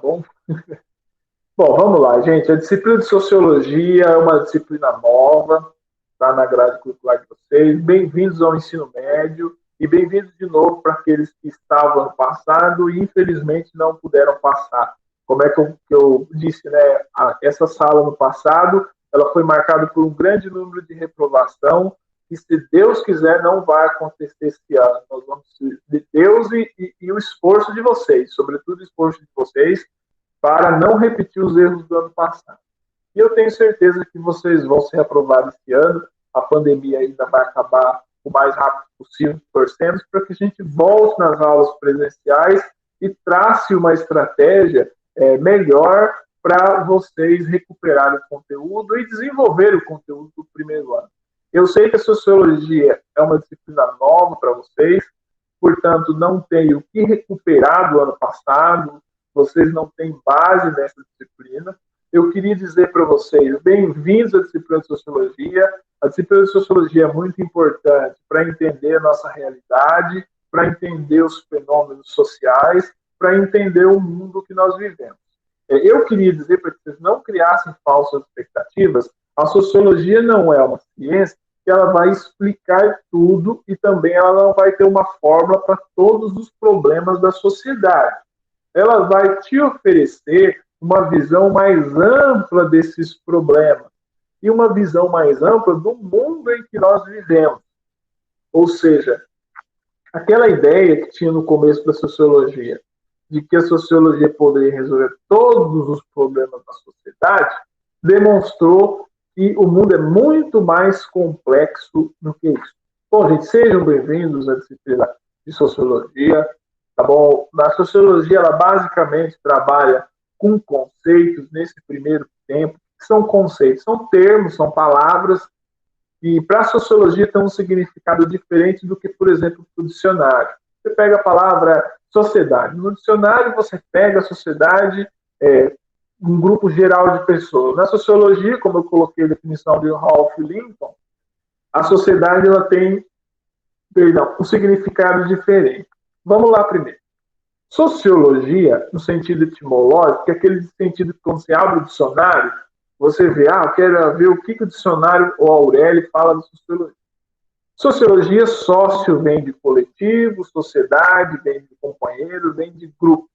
Bom, bom, vamos lá, gente. A disciplina de Sociologia é uma disciplina nova, está na grade curricular de vocês. Bem-vindos ao ensino médio e bem-vindos de novo para aqueles que estavam no passado e, infelizmente, não puderam passar. Como é que eu disse, né? Essa sala no passado, ela foi marcada por um grande número de reprovação e, se Deus quiser, não vai acontecer esse ano. Nós vamos de Deus e o esforço de vocês, sobretudo o esforço de vocês, para não repetir os erros do ano passado. E eu tenho certeza que vocês vão ser aprovados esse ano. A pandemia ainda vai acabar o mais rápido possível, torcemos para que a gente volte nas aulas presenciais e trace uma estratégia melhor para vocês recuperarem o conteúdo e desenvolver o conteúdo do primeiro ano. Eu sei que a Sociologia é uma disciplina nova para vocês, portanto, não tem o que recuperar do ano passado, vocês não têm base nessa disciplina. Eu queria dizer para vocês, bem-vindos à disciplina de Sociologia. A disciplina de Sociologia é muito importante para entender a nossa realidade, para entender os fenômenos sociais, para entender o mundo que nós vivemos. Eu queria dizer para que vocês não criassem falsas expectativas. A Sociologia não é uma ciência que ela vai explicar tudo e também ela não vai ter uma fórmula para todos os problemas da sociedade. Ela vai te oferecer uma visão mais ampla desses problemas e uma visão mais ampla do mundo em que nós vivemos. Ou seja, aquela ideia que tinha no começo da sociologia, de que a sociologia poderia resolver todos os problemas da sociedade, demonstrou que o mundo é muito mais complexo do que isso. Bom, gente, sejam bem-vindos à disciplina de Sociologia. Tá bom? Na Sociologia, ela basicamente trabalha com conceitos nesse primeiro tempo, que são conceitos, são termos, são palavras, e para a Sociologia tem um significado diferente do que, por exemplo, o dicionário. Você pega a palavra sociedade. No dicionário, você pega a sociedade, um grupo geral de pessoas. Na Sociologia, como eu coloquei a definição de Ralph Lincoln, a sociedade ela tem, um significado diferente. Vamos lá primeiro. Sociologia, no sentido etimológico, que é aquele sentido que quando você abre o dicionário, você vê, eu quero ver o que o dicionário, ou Aurélio, fala de sociologia. Sociologia, sócio vem de coletivo, sociedade vem de companheiro, vem de grupo.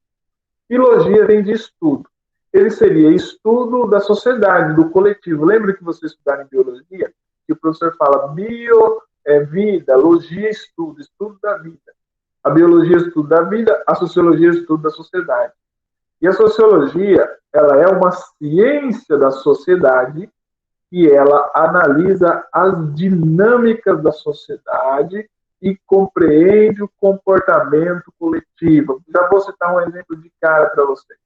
E logia vem de estudo. Ele seria estudo da sociedade, do coletivo. Lembra que vocês estudaram em biologia? Que o professor fala bio é vida, logia é estudo, estudo da vida. A biologia é estudo da vida, a sociologia é estudo da sociedade. E a sociologia, ela é uma ciência da sociedade que ela analisa as dinâmicas da sociedade e compreende o comportamento coletivo. Já vou citar um exemplo de cara para vocês.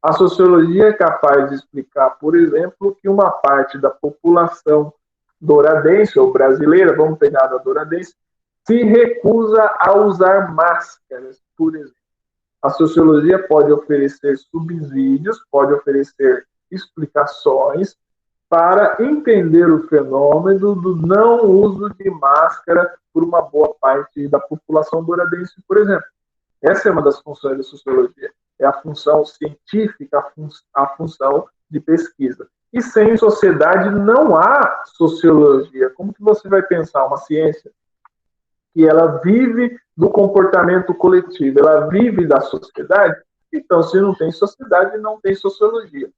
A sociologia é capaz de explicar, por exemplo, que uma parte da população douradense ou brasileira, vamos pegar a douradense, se recusa a usar máscaras, por exemplo. A sociologia pode oferecer subsídios, pode oferecer explicações para entender o fenômeno do não uso de máscara por uma boa parte da população douradense, por exemplo. Essa é uma das funções da sociologia. É a função científica, a função de pesquisa. E sem sociedade não há sociologia. Como que você vai pensar uma ciência que ela vive do comportamento coletivo, ela vive da sociedade? Então, se não tem sociedade, não tem sociologia.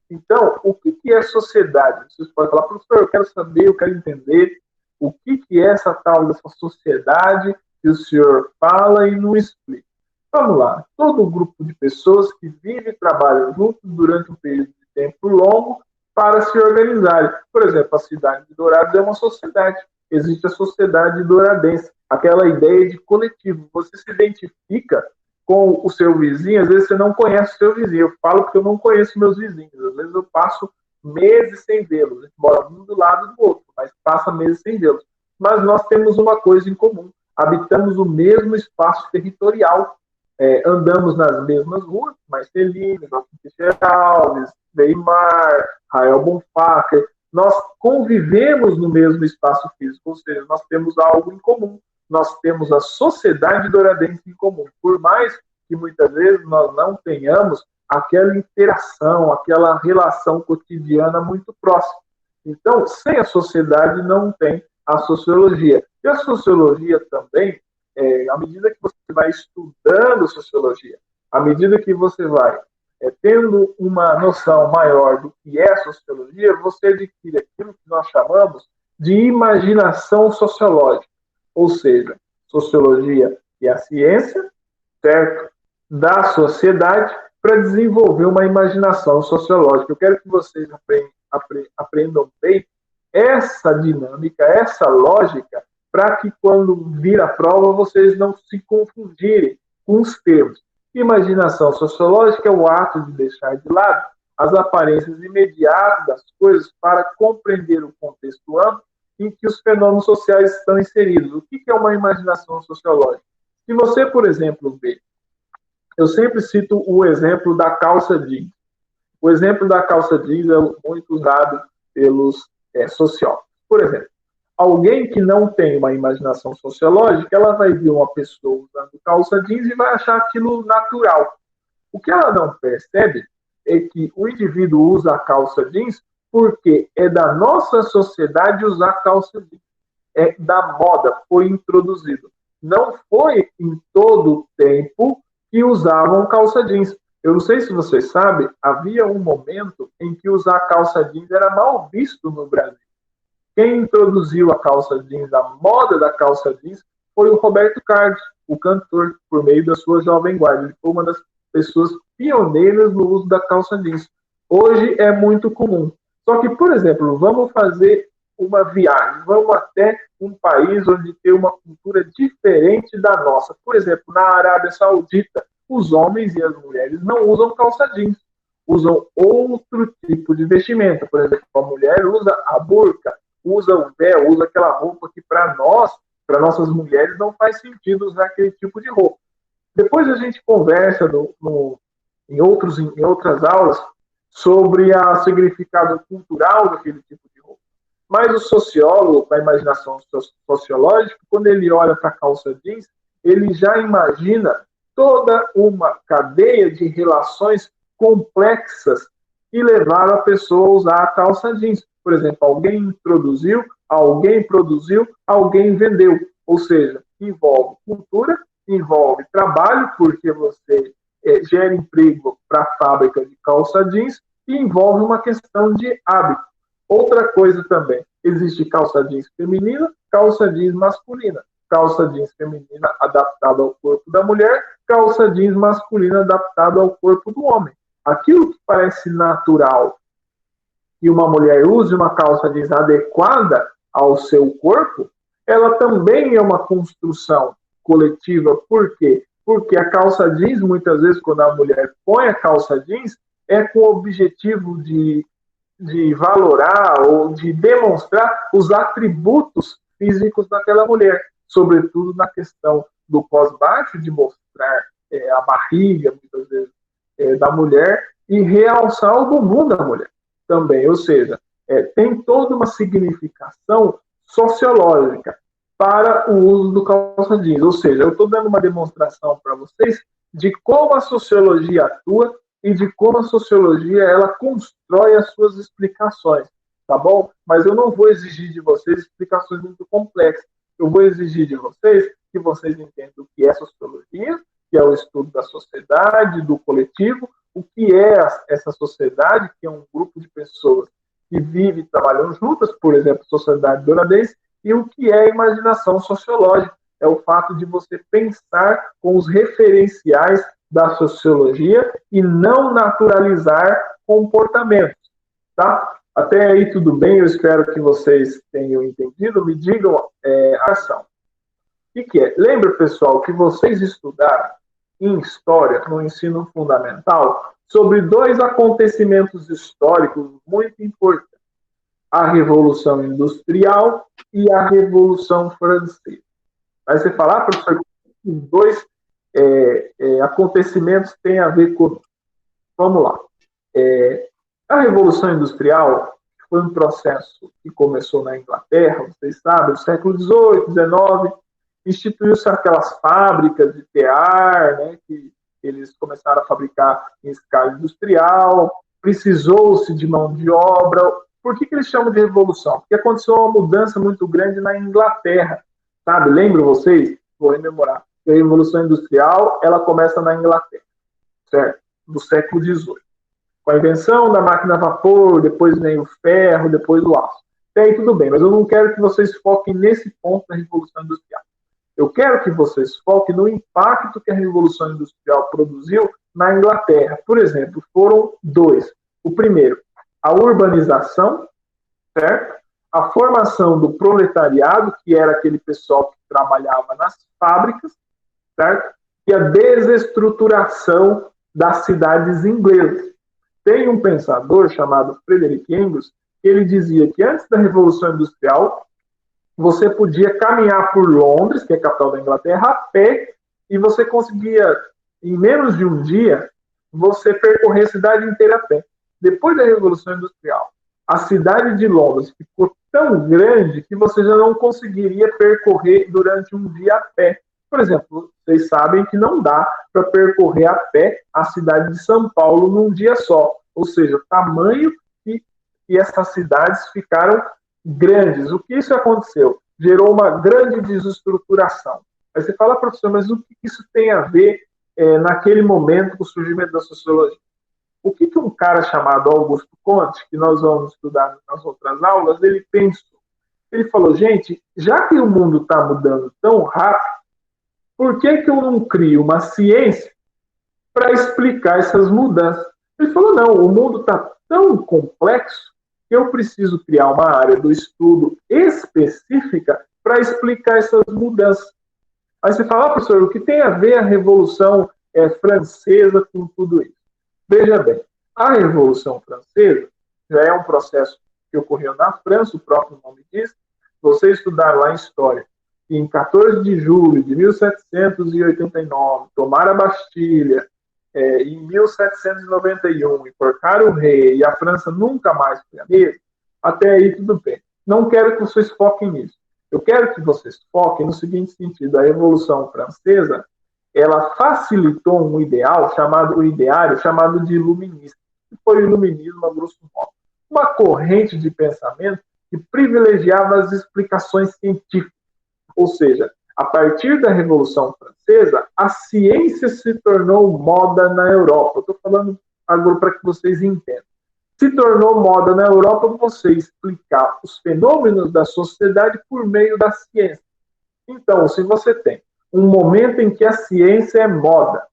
Então, o que é sociedade? Vocês podem falar, professor, eu quero saber, eu quero entender o que é essa tal dessa sociedade que o senhor fala e não explica. Vamos lá. Todo grupo de pessoas que vive e trabalha juntos durante um período de tempo longo para se organizarem. Por exemplo, a cidade de Dourados é uma sociedade. Existe a sociedade douradense. Aquela ideia de coletivo. Você se identifica com o seu vizinho, às vezes você não conhece o seu vizinho. Eu falo porque eu não conheço meus vizinhos. Às vezes eu passo meses sem vê-los. A gente mora um do lado do outro, mas passa meses sem vê-los. Mas nós temos uma coisa em comum. Habitamos o mesmo espaço territorial. Andamos nas mesmas ruas, Marcelino, Teixeira Alves, Weimar, Rael Bonfácio. Nós convivemos no mesmo espaço físico, ou seja, nós temos algo em comum. Nós temos a sociedade douradense em comum. Por mais que muitas vezes nós não tenhamos aquela interação, aquela relação cotidiana muito próxima. Então, sem a sociedade não tem a sociologia. E a sociologia também, à medida que você vai estudando sociologia, à medida que você vai tendo uma noção maior do que é sociologia, você adquire aquilo que nós chamamos de imaginação sociológica. Ou seja, sociologia é a ciência, certo, da sociedade para desenvolver uma imaginação sociológica. Eu quero que vocês aprendam bem essa dinâmica, essa lógica, para que quando vir a prova vocês não se confundirem com os termos. Imaginação sociológica é o ato de deixar de lado as aparências imediatas das coisas para compreender o contexto amplo em que os fenômenos sociais estão inseridos. O que é uma imaginação sociológica? Se você, por exemplo, vê, eu sempre cito o exemplo da calça jeans. O exemplo da calça jeans é muito usado pelos sociólogos. Por exemplo, alguém que não tem uma imaginação sociológica, ela vai ver uma pessoa usando calça jeans e vai achar aquilo natural. O que ela não percebe é que o indivíduo usa a calça jeans porque é da nossa sociedade usar calça jeans. É da moda, foi introduzido. Não foi em todo o tempo que usavam calça jeans. Eu não sei se vocês sabem, havia um momento em que usar calça jeans era mal visto no Brasil. Quem introduziu a calça jeans, a moda da calça jeans, foi o Roberto Carlos, o cantor, por meio da sua Jovem Guarda. Ele foi uma das pessoas pioneiras no uso da calça jeans. Hoje é muito comum. Só que, por exemplo, vamos fazer uma viagem, vamos até um país onde tem uma cultura diferente da nossa. Por exemplo, na Arábia Saudita, os homens e as mulheres não usam calça jeans, usam outro tipo de vestimenta. Por exemplo, a mulher usa a burca, usa o véu, usa aquela roupa que para nós, para nossas mulheres, não faz sentido usar aquele tipo de roupa. Depois a gente conversa em outras aulas sobre o significado cultural daquele tipo de roupa. Mas o sociólogo, com a imaginação sociológica, quando ele olha para a calça jeans, ele já imagina toda uma cadeia de relações complexas que levaram a pessoa a usar a calça jeans. Por exemplo, alguém introduziu, alguém produziu, alguém vendeu. Ou seja, envolve cultura, envolve trabalho, porque você gera emprego para a fábrica de calça jeans, e envolve uma questão de hábito. Outra coisa também, existe calça jeans feminina, calça jeans masculina. Calça jeans feminina adaptada ao corpo da mulher, calça jeans masculina adaptada ao corpo do homem. Aquilo que parece natural que uma mulher use uma calça jeans adequada ao seu corpo, ela também é uma construção coletiva. Por quê? Porque a calça jeans, muitas vezes, quando a mulher põe a calça jeans, é com o objetivo de valorar ou de demonstrar os atributos físicos daquela mulher, sobretudo na questão do pós-baixo, de mostrar a barriga, muitas vezes, da mulher, e realçar o bumbum da mulher também. Ou seja, tem toda uma significação sociológica para o uso do calça jeans. Ou seja, eu estou dando uma demonstração para vocês de como a sociologia atua e de como a sociologia ela constrói as suas explicações, tá bom? Mas eu não vou exigir de vocês explicações muito complexas. Eu vou exigir de vocês que vocês entendam o que é sociologia, que é o estudo da sociedade, do coletivo, o que é essa sociedade, que é um grupo de pessoas que vivem e trabalham juntas, por exemplo, sociedade douradense, e o que é a imaginação sociológica. É o fato de você pensar com os referenciais da sociologia e não naturalizar comportamentos, tá? Até aí tudo bem, eu espero que vocês tenham entendido. Me digam a ação. O que é? Lembra, pessoal, que vocês estudaram em História, no ensino fundamental, sobre dois acontecimentos históricos muito importantes. A Revolução Industrial e a Revolução Francesa. Aí você fala, professor, os dois acontecimentos têm a ver com... Vamos lá. A Revolução Industrial foi um processo que começou na Inglaterra, vocês sabem, no século XVIII, XIX, instituiu-se aquelas fábricas de tear, né, que eles começaram a fabricar em escala industrial, precisou-se de mão de obra. Por que eles chamam de revolução? Porque aconteceu uma mudança muito grande na Inglaterra, sabe? Lembram vocês? Vou rememorar. A Revolução Industrial, ela começa na Inglaterra, certo? Do século XVIII. Com a invenção da máquina a vapor, depois vem o ferro, depois o aço. Até aí tudo bem, mas eu não quero que vocês foquem nesse ponto da Revolução Industrial. Eu quero que vocês foquem no impacto que a Revolução Industrial produziu na Inglaterra. Por exemplo, foram dois. O primeiro, a urbanização, certo? A formação do proletariado, que era aquele pessoal que trabalhava nas fábricas, certo? E a desestruturação das cidades inglesas. Tem um pensador chamado Frederick Engels, que ele dizia que antes da Revolução Industrial, você podia caminhar por Londres, que é a capital da Inglaterra, a pé, e você conseguia, em menos de um dia, você percorrer a cidade inteira a pé. Depois da Revolução Industrial, a cidade de Londres ficou tão grande que você já não conseguiria percorrer durante um dia a pé. Por exemplo, vocês sabem que não dá para percorrer a pé a cidade de São Paulo num dia só. Ou seja, o tamanho que essas cidades ficaram grandes. O que isso aconteceu? Gerou uma grande desestruturação. Aí você fala, professor, mas o que isso tem a ver naquele momento com o surgimento da sociologia? O que um cara chamado Augusto Comte, que nós vamos estudar nas outras aulas, ele pensou? Ele falou, gente, já que o mundo está mudando tão rápido, por que eu não crio uma ciência para explicar essas mudanças? Ele falou, não, o mundo está tão complexo que eu preciso criar uma área do estudo específica para explicar essas mudanças. Aí você fala, professor, o que tem a ver a Revolução Francesa com tudo isso? Veja bem, a Revolução Francesa já é um processo que ocorreu na França, o próprio nome diz. Você estudar lá em história, que em 14 de julho de 1789, tomaram a Bastilha, em 1791, enforcaram o rei, e a França nunca mais foi a mesma, até aí tudo bem. Não quero que vocês foquem nisso. Eu quero que vocês foquem no seguinte sentido: a Revolução Francesa, ela facilitou um ideário chamado de iluminista, que foi o iluminismo a grosso modo. Uma corrente de pensamento que privilegiava as explicações científicas. Ou seja, a partir da Revolução Francesa, a ciência se tornou moda na Europa. Estou falando agora para que vocês entendam. Se tornou moda na Europa você explicar os fenômenos da sociedade por meio da ciência. Então, se você tem um momento em que a ciência é moda,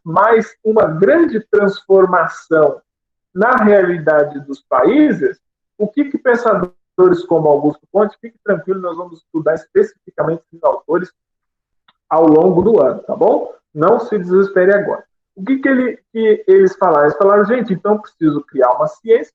mas uma grande transformação na realidade dos países, o que pensadores como Augusto Comte, fique tranquilo, nós vamos estudar especificamente esses autores ao longo do ano, tá bom? Não se desespere agora. O que eles falaram? Eles falaram, gente, então preciso criar uma ciência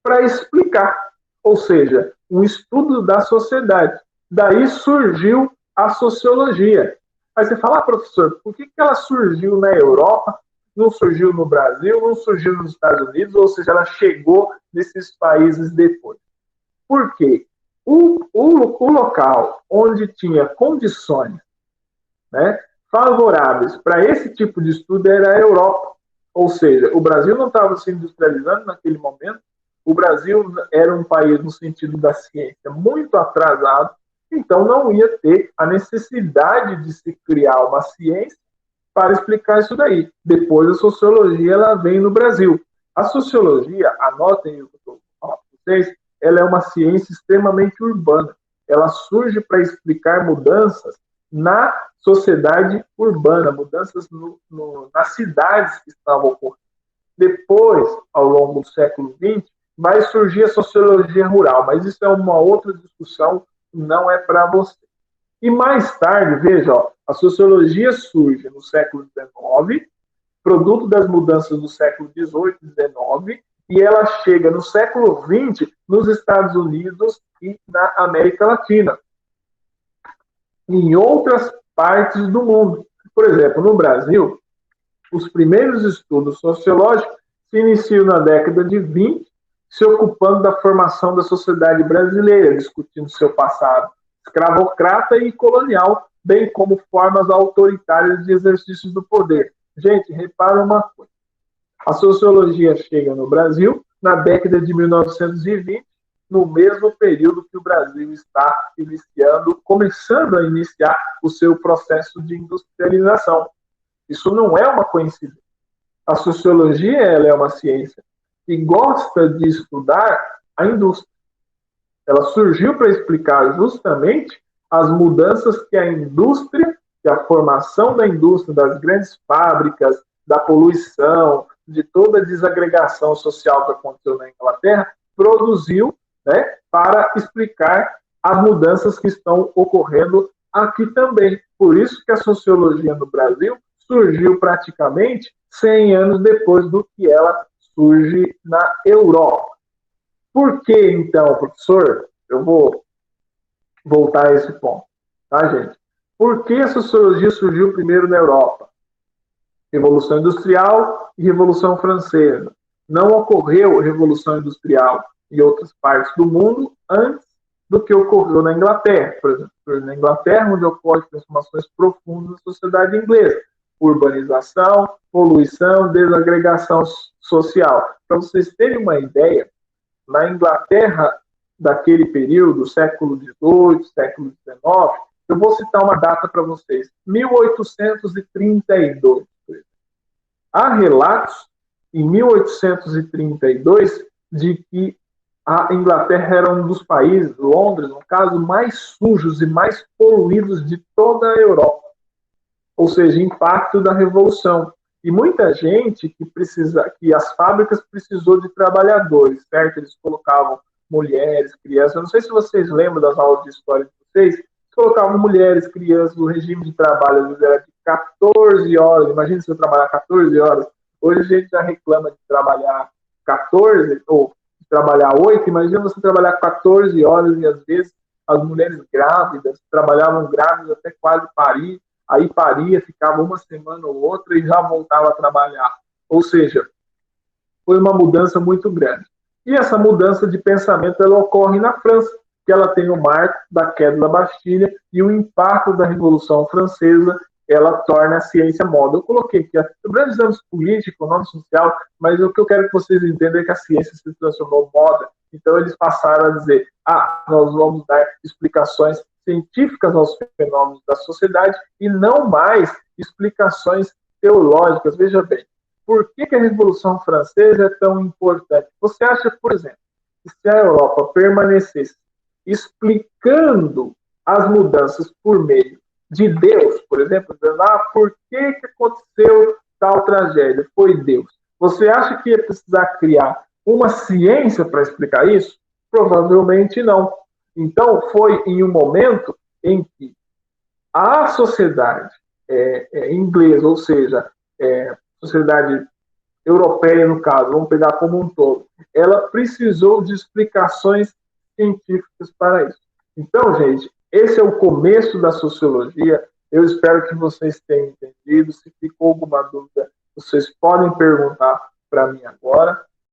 para explicar, ou seja, um estudo da sociedade. Daí surgiu a sociologia. Aí você fala, professor, por que ela surgiu na Europa, não surgiu no Brasil, não surgiu nos Estados Unidos, ou seja, ela chegou nesses países depois? Por quê? O local onde tinha condições, né, favoráveis para esse tipo de estudo era a Europa. Ou seja, o Brasil não estava se industrializando naquele momento, o Brasil era um país, no sentido da ciência, muito atrasado, então não ia ter a necessidade de se criar uma ciência para explicar isso daí. Depois a sociologia ela vem no Brasil. A sociologia, anotem o que eu estou falando para vocês, ela é uma ciência extremamente urbana. Ela surge para explicar mudanças na sociedade urbana, mudanças nas cidades que estavam ocorrendo. Depois, ao longo do século XX, vai surgir a sociologia rural, mas isso é uma outra discussão, não é para você. E mais tarde, veja, a sociologia surge no século XIX, produto das mudanças do século XVIII e XIX, e ela chega no século XX nos Estados Unidos e na América Latina. Em outras partes do mundo. Por exemplo, no Brasil, os primeiros estudos sociológicos se iniciam na década de 20, se ocupando da formação da sociedade brasileira, discutindo seu passado escravocrata e colonial, bem como formas autoritárias de exercício do poder. Gente, repara uma coisa. A sociologia chega no Brasil na década de 1920, no mesmo período que o Brasil está começando a iniciar o seu processo de industrialização. Isso não é uma coincidência. A sociologia, ela é uma ciência que gosta de estudar a indústria. Ela surgiu para explicar justamente as mudanças que a indústria, que a formação da indústria, das grandes fábricas, da poluição, de toda a desagregação social que aconteceu na Inglaterra, produziu, né, para explicar as mudanças que estão ocorrendo aqui também. Por isso que a sociologia no Brasil surgiu praticamente 100 anos depois do que ela surge na Europa. Por que, então, professor? Eu vou voltar a esse ponto, tá, gente? Por que a sociologia surgiu primeiro na Europa? Revolução Industrial e Revolução Francesa. Não ocorreu Revolução Industrial em outras partes do mundo antes do que ocorreu na Inglaterra. Por exemplo, na Inglaterra, onde ocorrem transformações profundas na sociedade inglesa. Urbanização, poluição, desagregação social. Para vocês terem uma ideia, na Inglaterra daquele período, século XVIII, século XIX, eu vou citar uma data para vocês, 1832. Há relatos, em 1832, de que a Inglaterra era um dos países, Londres, no caso, mais sujos e mais poluídos de toda a Europa. Ou seja, impacto da Revolução. E muita gente que as fábricas precisou de trabalhadores, certo? Eles colocavam mulheres, crianças. Eu não sei se vocês lembram das aulas de história de vocês, colocavam mulheres, crianças, o regime de trabalho era de 14 horas. Imagina se eu trabalhar 14 horas. Hoje a gente já reclama de trabalhar 14 ou de trabalhar 8. Imagina você trabalhar 14 horas e às vezes as mulheres grávidas trabalhavam grávidas até quase parir. Aí paria, ficava uma semana ou outra e já voltava a trabalhar. Ou seja, foi uma mudança muito grande. E essa mudança de pensamento ela ocorre na França, que ela tem o marco da queda da Bastilha e o impacto da Revolução Francesa, ela torna a ciência moda. Eu coloquei aqui, grandes anos política, econômica, social, mas o que eu quero que vocês entendam é que a ciência se transformou em moda. Então eles passaram a dizer, nós vamos dar explicações científicas aos fenômenos da sociedade e não mais explicações teológicas. Veja bem, por que a Revolução Francesa é tão importante? Você acha, por exemplo, que se a Europa permanecesse explicando as mudanças por meio de Deus, por exemplo, dizendo, por que aconteceu tal tragédia? Foi Deus. Você acha que ia precisar criar uma ciência para explicar isso? Provavelmente não. Então, foi em um momento em que a sociedade inglesa, ou seja, sociedade europeia, no caso, vamos pegar como um todo, ela precisou de explicações científicas para isso. Então, gente, esse é o começo da sociologia. Eu espero que vocês tenham entendido. Se ficou alguma dúvida, vocês podem perguntar para mim agora.